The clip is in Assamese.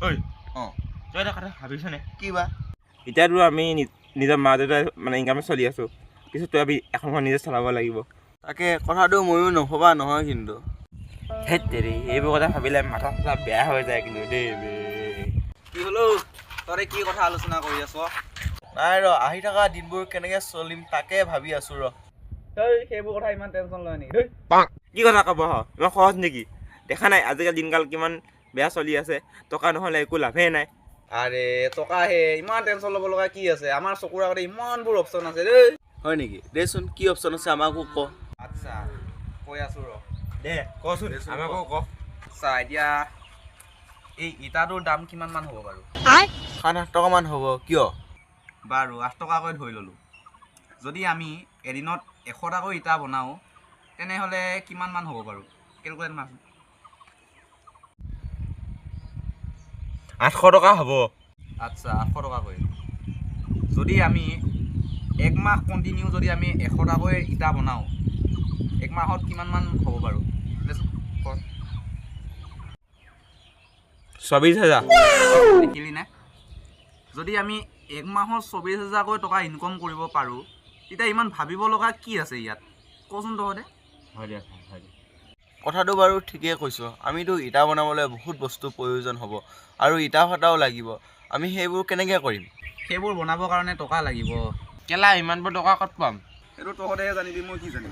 ঐ অঁ তই এটা কথা ভাবিছনে কি বা এতিয়াতো আমি নিজৰ মা দেউতাই মানে ইনকামে চলি আছোঁ পিছত তই আমি এখন ঘৰ নিজে চলাব লাগিব তাকে কথাটো ময়ো নভবা নহয় কিন্তু ধেৎ তেৰি এইবোৰ কথা ভাবিলে মাথা চাথা বেয়া হৈ যায় কিন্তু দেই কি হ'লেও তই কি কথা আলোচনা কৰি আছ নাই ৰ আহি থকা দিনবোৰ কেনেকৈ চলিম তাকে ভাবি আছোঁ ৰ তই সেইবোৰ কথা ইমান টেনশ্যন লয় নেকি কি কথা ক'ব ইমান সহজ নেকি দেখা নাই আজিকালি দিনকাল কিমান বেয়া চলি আছে টকা নহ'লে একো লাভেই নাই আৰে টকা হে ইমান টেনশ্যন ল'ব লগা কি আছে আমাৰ চকুৰ আগতে ইমানবোৰ অপশ্যন আছে দেই হয় নেকি দেচোন কি অপশ্যন আছে আমাকো ক আচ্ছা কৈ আছোঁ ৰ দে কচোন আমাকো ক আচ্ছা এতিয়া এই ইটাটোৰ দাম কিমানমান হ'ব বাৰু 7-8 টকামান হ'ব কিয় বাৰু 8 টকাকৈ ধৰি ল'লোঁ যদি আমি এদিনত 100টাকৈ ইটা বনাওঁ তেনেহ'লে কিমানমান হ'ব বাৰু কেলকুলেট মাৰচোন 800 টকা হ'ব আচ্ছা 800 টকাকৈ যদি আমি 1 মাহ কণ্টিনিউ যদি আমি 100টাকৈ ইটা বনাওঁ 1 মাহত কিমানমান হ'ব বাৰু দেচোন ক 24,000 দেখিলি নে যদি আমি 1 মাহত 24,000কৈ টকা ইনকম কৰিব পাৰোঁ তেতিয়া ইমান ভাবিব লগা কি আছে ইয়াত কচোন তহঁতে হয় দিয়া কথাটো বাৰু ঠিকেই কৈছ আমিতো ইটা বনাবলৈ বহুত বস্তুৰ প্ৰয়োজন হ'ব আৰু ইটা ভাটাও লাগিব আমি সেইবোৰ কেনেকৈ কৰিম সেইবোৰ বনাবৰ কাৰণে টকা লাগিব কেলা ইমানবোৰ টকা ক'ত পাম সেইটো তহঁতেহে জানিবি মই কি জানিম